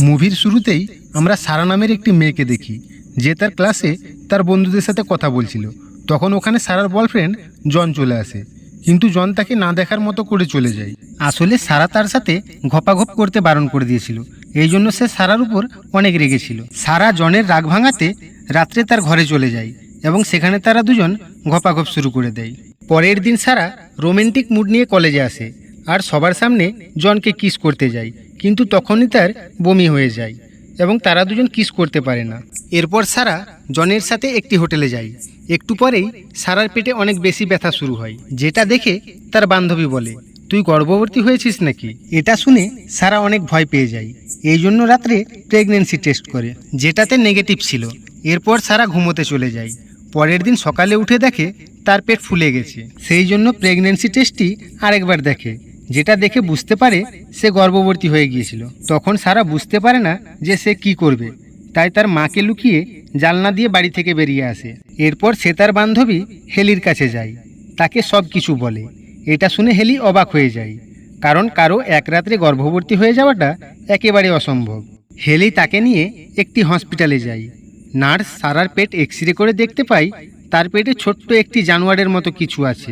মুভির শুরুতেই আমরা সারা নামের একটি মেয়েকে দেখি, যে তার ক্লাসে তার বন্ধুদের সাথে কথা বলছিল। তখন ওখানে সারার বয়ফ্রেন্ড জন চলে আসে, কিন্তু জন তাকে না দেখার মতো করে চলে যায়। আসলে সারা তার সাথে ঘপাঘপ করতে বারণ করে দিয়েছিল, এই জন্য সে সারার উপর অনেক রেগেছিল। সারা জনের রাগ ভাঙাতে রাত্রে তার ঘরে চলে যায় এবং সেখানে তারা দুজন ঘপাঘপ শুরু করে দেয়। পরের দিন সারা রোমান্টিক মুড নিয়ে কলেজে আসে আর সবার সামনে জনকে কিস করতে যায়, কিন্তু তখনই তার বমি হয়ে যায় এবং তারা দুজন কিস করতে পারে না। এরপর সারা জনের সাথে একটি হোটেলে যায়। একটু পরেই সারার পেটে অনেক বেশি ব্যথা শুরু হয়, যেটা দেখে তার বান্ধবী বলে, তুই গর্ভবতী হয়েছিস নাকি? এটা শুনে সারা অনেক ভয় পেয়ে যায়, এই জন্য রাত্রে প্রেগনেন্সি টেস্ট করে, যেটাতে নেগেটিভ ছিল। এরপর সারা ঘুমোতে চলে যায়। পরের দিন সকালে উঠে দেখে তার পেট ফুলে গেছে, সেই জন্য প্রেগনেন্সি টেস্টটি আরেকবার দেখে, যেটা দেখে বুঝতে পারে সে গর্ভবতী হয়ে গিয়েছিল। তখন সারা বুঝতে পারে না যে সে কি করবে, তাই তার মাকে লুকিয়ে জানলা দিয়ে বাড়ি থেকে বেরিয়ে আসে। এরপর সে তার বান্ধবী হেলির কাছে যায়, তাকে সব কিছু বলে। এটা শুনে হেলি অবাক হয়ে যায়, কারণ কারো এক রাত্রে গর্ভবতী হয়ে যাওয়াটা একেবারে অসম্ভব। হেলি তাকে নিয়ে একটি হসপিটালে যায়। নার্স সারার পেট এক্সরে করে দেখতে পায় তার পেটে ছোট্ট একটি জানোয়ারের মতো কিছু আছে,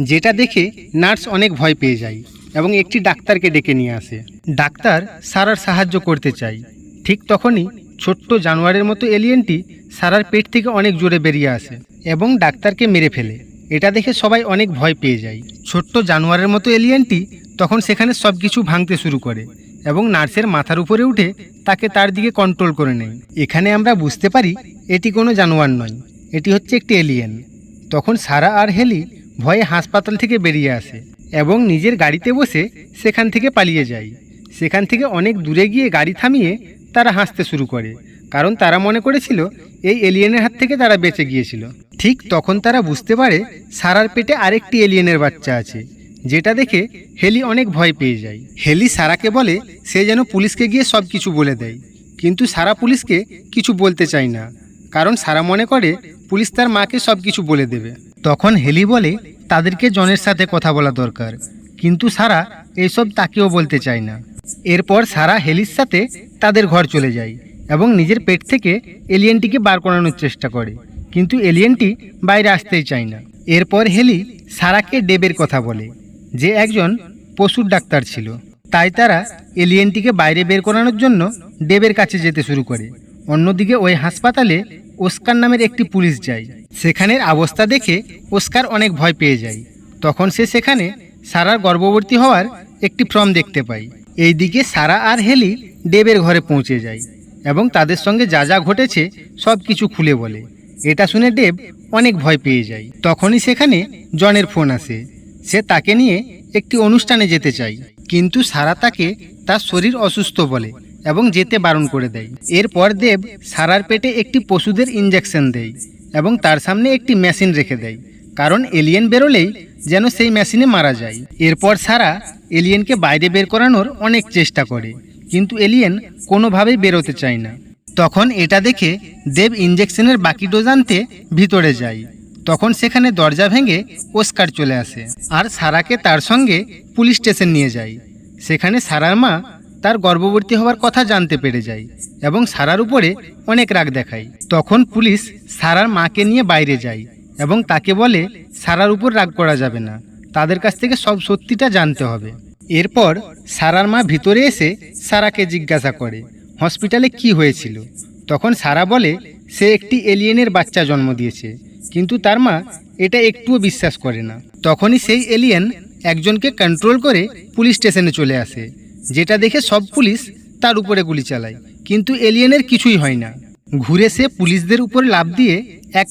যেটা দেখে নার্স অনেক ভয় পেয়ে যায় এবং একটি ডাক্তারকে ডেকে নিয়ে আসে। ডাক্তার সারার সাহায্য করতে চায়। ঠিক তখনই ছোট্ট জানোয়ারের মতো এলিয়েনটি সারার পেট থেকে অনেক জোরে বেরিয়ে আসে এবং ডাক্তারকে মেরে ফেলে। এটা দেখে সবাই অনেক ভয় পেয়ে যায়। ছোট্ট জানোয়ারের মতো এলিয়েনটি তখন সেখানে সব কিছু ভাঙতে শুরু করে এবং নার্সের মাথার উপরে উঠে তাকে তার দিকে কন্ট্রোল করে নেয়। এখানে আমরা বুঝতে পারি এটি কোনো জানোয়ার নয়, এটি হচ্ছে একটি এলিয়েন। তখন সারা আর হেলি ভয়ে হাসপাতাল থেকে বেরিয়ে আসে এবং নিজের গাড়িতে বসে সেখান থেকে পালিয়ে যায়। সেখান থেকে অনেক দূরে গিয়ে গাড়ি থামিয়ে তারা হাসতে শুরু করে, কারণ তারা মনে করেছিল এই এলিয়েনের হাত থেকে তারা বেঁচে গিয়েছিল। ঠিক তখন তারা বুঝতে পারে সারার পেটে আরেকটি এলিয়েনের বাচ্চা আছে, যেটা দেখে হেলি অনেক ভয় পেয়ে যায়। হেলি সারাকে বলে সে যেন পুলিশকে গিয়ে সব কিছু বলে দেয়, কিন্তু সারা পুলিশকে কিছু বলতে চায় না, কারণ সারা মনে করে পুলিশ তার মাকে সব কিছু বলে দেবে। তখন হেলি বলে তাদেরকে জনের সাথে কথা বলা দরকার, কিন্তু সারা এইসব তাকেও বলতে চায় না। এরপর সারা হেলির সাথে তাদের ঘর চলে যায় এবং নিজের পেট থেকে এলিয়েনটিকে বার করানোর চেষ্টা করে, কিন্তু এলিয়েনটি বাইরে আসতেই চায় না। এরপর হেলি সারাকে ডেবের কথা বলে, যে একজন পশুর ডাক্তার ছিল। তাই তারা এলিয়েনটিকে বাইরে বের করানোর জন্য ডেবের কাছে যেতে শুরু করে। অন্যদিকে ওই হাসপাতালে ওস্কার নামের একটি পুলিশ যায়। সেখানের অবস্থা দেখে ওস্কার অনেক ভয় পেয়ে যায়। তখন সে সেখানে সারার গর্ভবতী হওয়ার একটি ফর্ম দেখতে পায়। এইদিকে সারা আর হেলি ডেবের ঘরে পৌঁছে যায় এবং তাদের সঙ্গে যা যা ঘটেছে সব কিছু খুলে বলে। এটা শুনে ডেব অনেক ভয় পেয়ে যায়। তখনই সেখানে জনের ফোন আসে, সে তাকে নিয়ে একটি অনুষ্ঠানে যেতে চায়, কিন্তু সারা তাকে তার শরীর অসুস্থ বলে এবং যেতে বারণ করে দেয়। এরপর দেব সারার পেটে একটি পশুদের ইঞ্জেকশন দেয় এবং তার সামনে একটি মেশিন রেখে দেয়, কারণ এলিয়েন বেরোলেই যেন সেই মেশিনে মারা যায়। এরপর সারা এলিয়েনকে বাইরে বের করানোর অনেক চেষ্টা করে, কিন্তু এলিয়েন কোনোভাবেই বেরোতে চায় না। তখন এটা দেখে দেব ইঞ্জেকশনের বাকি ডোজ আনতে ভিতরে যায়। তখন সেখানে দরজা ভেঙে ওস্কার চলে আসে আর সারাকে তার সঙ্গে পুলিশ স্টেশন নিয়ে যায়। সেখানে সারার মা তার গর্ভবতী হওয়ার কথা জানতে পেরে যায় এবং সারার উপরে অনেক রাগ দেখায়। তখন পুলিশ সারার মাকে নিয়ে বাইরে যায় এবং তাকে বলে সারার উপর রাগ করা যাবে না, তাদের কাছ থেকে সব সত্যিটা জানতে হবে। এরপর সারার মা ভিতরে এসে সারাকে জিজ্ঞাসা করে হসপিটালে কি হয়েছিল। তখন সারা বলে সে একটি এলিয়েনের বাচ্চা জন্ম দিয়েছে, কিন্তু তার মা এটা একটুও বিশ্বাস করে না। তখনই সেই এলিয়েন একজনকে কন্ট্রোল করে পুলিশ স্টেশনে চলে আসে, যেটা দেখে সব পুলিশ তার উপরে গুলি চালায়, কিন্তু এলিয়েনের কিছুই হয় না। ঘুরে সে পুলিশদের উপর লাফ দিয়ে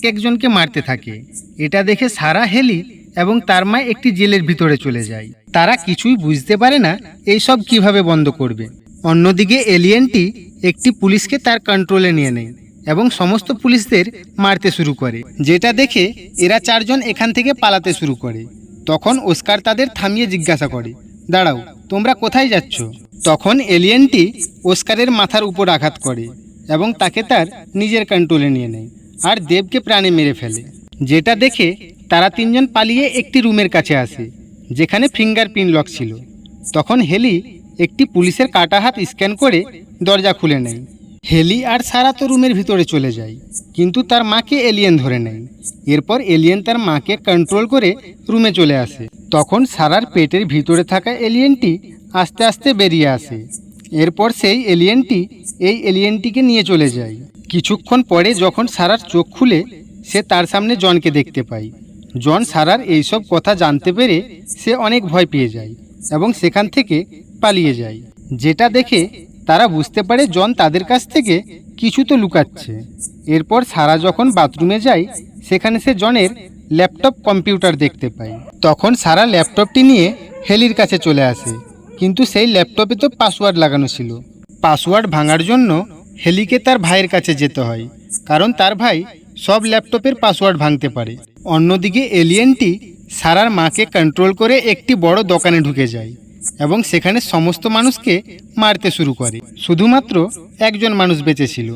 একজনকে মারতে থাকে। এটা দেখে সারা, হেলি এবং তার মা একটি জেলের ভিতরে চলে যায়। তারা কিছুই বুঝতে পারে না এইসব কিভাবে বন্ধ করবে। অন্যদিকে এলিয়েনটি একটি পুলিশকে তার কন্ট্রোলে নিয়ে নেয় এবং সমস্ত পুলিশদের মারতে শুরু করে, যেটা দেখে এরা চারজন এখান থেকে পালাতে শুরু করে। তখন ওস্কার তাদের থামিয়ে জিজ্ঞাসা করে, দাঁড়াও, তোমরা কোথায় যাচ্ছ? তখন এলিয়েনটি ওস্কারের মাথার উপর আঘাত করে এবং তাকে তার নিজের কন্ট্রোলে নিয়ে নেয় আর দেবকে প্রাণে মেরে ফেলে। যেটা দেখে তারা তিনজন পালিয়ে একটি রুমের কাছে আসে, যেখানে ফিঙ্গারপ্রিন্ট লক ছিল। তখন হেলি একটি পুলিশের কাটা হাত স্ক্যান করে দরজা খুলে নেয়। হেলি আর সারা তো রুমের ভিতরে চলে যায়, কিন্তু তার মাকে এলিয়েন ধরে নেয়। এরপর এলিয়েন তার মাকে কন্ট্রোল করে রুমে চলে আসে। তখন সারার পেটের ভিতরে থাকা এলিয়েনটি আস্তে আস্তে বেরিয়ে আসে। এরপর সেই এলিয়েনটি এই এলিয়েনটিকে নিয়ে চলে যায়। কিছুক্ষণ পরে যখন সারার চোখ খুলে সে তার সামনে জনকে দেখতে পায়। জন সারার এইসব কথা জানতে পেরে সে অনেক ভয় পেয়ে যায় এবং সেখান থেকে পালিয়ে যায়। যেটা দেখে তারা বুঝতে পারে জন তাদের কাছ থেকে কিছু তো লুকাচ্ছে। এরপর সারা যখন বাথরুমে যায় সেখানে সে জনের ল্যাপটপ কম্পিউটার দেখতে পায়। তখন সারা ল্যাপটপটি নিয়ে হেলির কাছে চলে আসে, কিন্তু সেই ল্যাপটপে তো পাসওয়ার্ড লাগানো ছিল। পাসওয়ার্ড ভাঙার জন্য হেলিকে তার ভাইয়ের কাছে যেতে হয়, কারণ তার ভাই সব ল্যাপটপের পাসওয়ার্ড ভাঙতে পারে। অন্যদিকে এলিয়েনটি সারার মাকে কন্ট্রোল করে একটি বড় দোকানে ঢুকে যায় এবং সেখানে সমস্ত মানুষকে মারতে শুরু করে। শুধুমাত্র একজন মানুষ বেঁচে ছিল।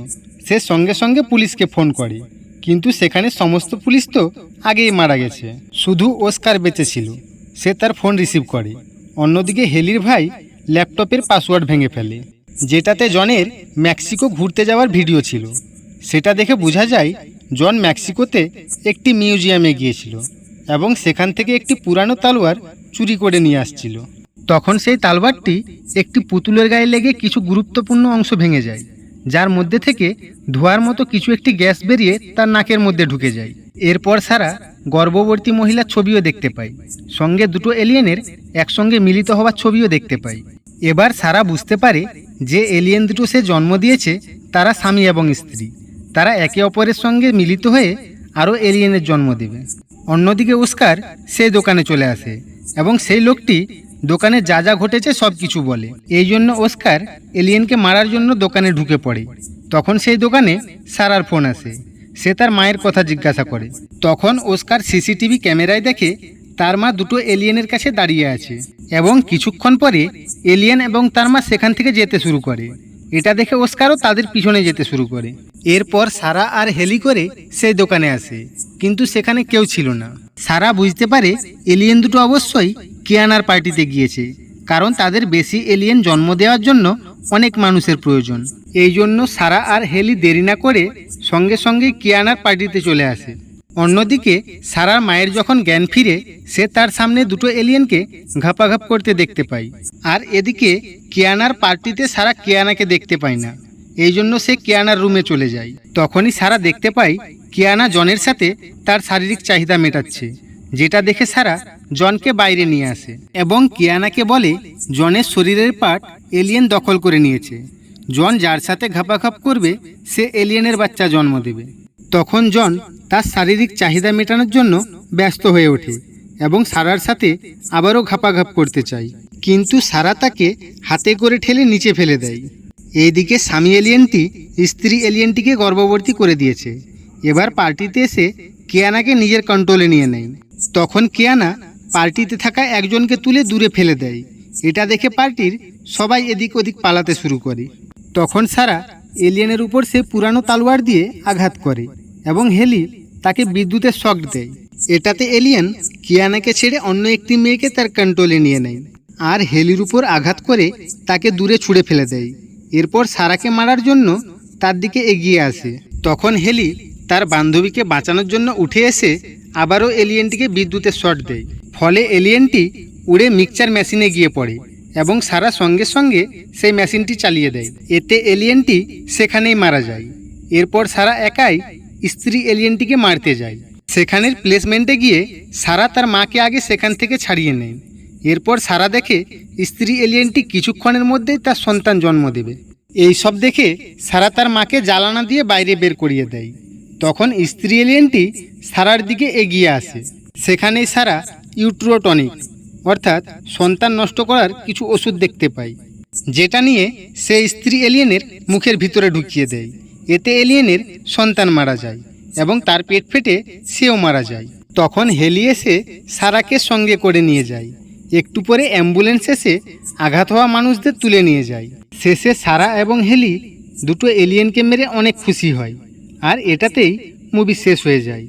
সে সঙ্গে সঙ্গে পুলিশকে ফোন করে, কিন্তু সেখানে সমস্ত পুলিশ তো আগেই মারা গেছে। শুধু অস্কার বেঁচে ছিল। সে তার ফোন রিসিভ করে। অন্যদিকে হেলির ভাই ল্যাপটপের পাসওয়ার্ড ভেঙে ফেলে, যেটাতে জনের মেক্সিকো ঘুরতে যাওয়ার ভিডিও ছিল। সেটা দেখে বোঝা যায় জন মেক্সিকোতে একটি মিউজিয়ামে গিয়েছিল এবং সেখান থেকে একটি পুরানো তলোয়ার চুরি করে নিয়ে আসছিল। তখন সেই তলোয়ারটি একটি পুতুলের গায়ে লেগে কিছু গুরুত্বপূর্ণ অংশ ভেঙে যায়, যার মধ্যে থেকে ধোঁয়ার মতো কিছু একটি গ্যাস বেরিয়ে তার নাকের মধ্যে ঢুকে যায়। এরপর সারা গর্ভবতী মহিলার ছবিও দেখতে পায়, সঙ্গে দুটো এলিয়েনের একসঙ্গে মিলিত হওয়ার ছবিও দেখতে পায়। এবার সারা বুঝতে পারে যে এলিয়েন দুটো সে জন্ম দিয়েছে তারা স্বামী এবং স্ত্রী। তারা একে অপরের সঙ্গে মিলিত হয়ে আরও এলিয়েনের জন্ম দেবে। অন্যদিকে অস্কার সেই দোকানে চলে আসে এবং সেই লোকটি দোকানে যা যা ঘটেছে সব কিছু বলে। এই জন্য অস্কার এলিয়েনকে মারার জন্য দোকানে ঢুকে পড়ে। তখন সেই দোকানে সারার ফোন আসে। সে তার মায়ের কথা জিজ্ঞাসা করে। তখন অস্কার সিসিটিভি ক্যামেরায় দেখে তার মা দুটো এলিয়েনের কাছে দাঁড়িয়ে আছে এবং কিছুক্ষণ পরে এলিয়েন এবং তার মা সেখান থেকে যেতে শুরু করে। এটা দেখে অস্কারও তাদের পিছনে যেতে শুরু করে। এরপর সারা আর হেলি করে সেই দোকানে আসে, কিন্তু সেখানে কেউ ছিল না। সারা বুঝতে পারে এলিয়েন দুটো অবশ্যই কিয়ানার পার্টিতে গিয়েছে, কারণ তাদের বেশি এলিয়েন জন্ম দেওয়ার জন্য অনেক মানুষের প্রয়োজন। এই জন্য সারা আর হেলি দেরি না করে সঙ্গে সঙ্গে কিয়ানার পার্টিতে চলে আসে। অন্যদিকে সারার মায়ের যখন জ্ঞান ফিরে সে তার সামনে দুটো এলিয়েনকে ঘাপাঘাপ করতে দেখতে পায়। আর এদিকে কিয়ানার পার্টিতে সারা কিয়ানাকে দেখতে পায় না। এই জন্য সে কিয়ানার রুমে চলে যায়। তখনই সারা দেখতে পায় কিয়ানা জনের সাথে তার শারীরিক চাহিদা মেটাচ্ছে, যেটা দেখে সারা জনকে বাইরে নিয়ে আসে এবং কিয়ানাকে বলে জনের শরীরের পার্ট এলিয়েন দখল করে নিয়েছে। জন যার সাথে ঘাপাঘাপ করবে সে এলিয়েনের বাচ্চা জন্ম দেবে। তখন জন তার শারীরিক চাহিদা মেটানোর জন্য ব্যস্ত হয়ে ওঠে এবং সারার সাথে আবারও ঘাপাঘাপ করতে চায়, কিন্তু সারা তাকে হাতে করে ঠেলে নিচে ফেলে দেয়। এইদিকে স্বামী এলিয়েনটি স্ত্রী এলিয়েনটিকে গর্ভবতী করে দিয়েছে। এবার পার্টিতে এসে কিয়ানাকে নিজের কন্ট্রোলে নিয়ে নেয়। তখন কিয়ানা পার্টিতে থাকা একজনকে তুলে দূরে ফেলে দেয়। এটা দেখে পার্টির সবাই এদিক ওদিক পালাতে শুরু করে। তখন সারা এলিয়েনের উপর সে পুরানো তলোয়ার দিয়ে আঘাত করে এবং হেলি তাকে বিদ্যুতের শক দেয়। এটাতে এলিয়েন কিয়ানাকে ছেড়ে অন্য একটি মেয়েকে তার কন্ট্রোলে নিয়ে নেয় আর হেলির উপর আঘাত করে তাকে দূরে ছুঁড়ে ফেলে দেয়। এরপর সারাকে মারার জন্য তার দিকে এগিয়ে আসে। তখন হেলি তার বান্ধবীকে বাঁচানোর জন্য উঠে এসে আবারও এলিয়েনটিকে বিদ্যুতের শট দেয়। ফলে এলিয়েনটি উড়ে মিক্সচার মেশিনে গিয়ে পড়ে এবং সারা সঙ্গে সঙ্গে সেই মেশিনটি চালিয়ে দেয়। এতে এলিয়েনটি সেখানেই মারা যায়। এরপর সারা একাই স্ত্রী এলিয়েনটিকে মারতে যায়। সেখানের প্লেসমেন্টে গিয়ে সারা তার মাকে আগে সেখান থেকে ছাড়িয়ে নেয়। এরপর সারা দেখে স্ত্রী এলিয়েনটি কিছুক্ষণের মধ্যেই তার সন্তান জন্ম দেবে। এই সব দেখে সারা তার মাকে জ্বালানা দিয়ে বাইরে বের করিয়ে দেয়। তখন স্ত্রী এলিয়েনটি সারার দিকে এগিয়ে আসে। সেখানেই সারা ইউট্রোটনিক অর্থাৎ সন্তান নষ্ট করার কিছু ওষুধ দেখতে পায়, যেটা নিয়ে সে স্ত্রী এলিয়েনের মুখের ভিতরে ঢুকিয়ে দেয়। এতে এলিয়েনের সন্তান মারা যায় এবং তার পেট ফেটে সেও মারা যায়। তখন হেলি এসে সারাকে সঙ্গে করে নিয়ে যায়। একটু পরে অ্যাম্বুলেন্স এসে আঘাত হওয়া মানুষদের তুলে নিয়ে যায়। শেষে সারা এবং হেলি দুটো এলিয়েনকে মেরে অনেক খুশি হয় আর এটাতেই মুভি শেষ হয়ে যায়।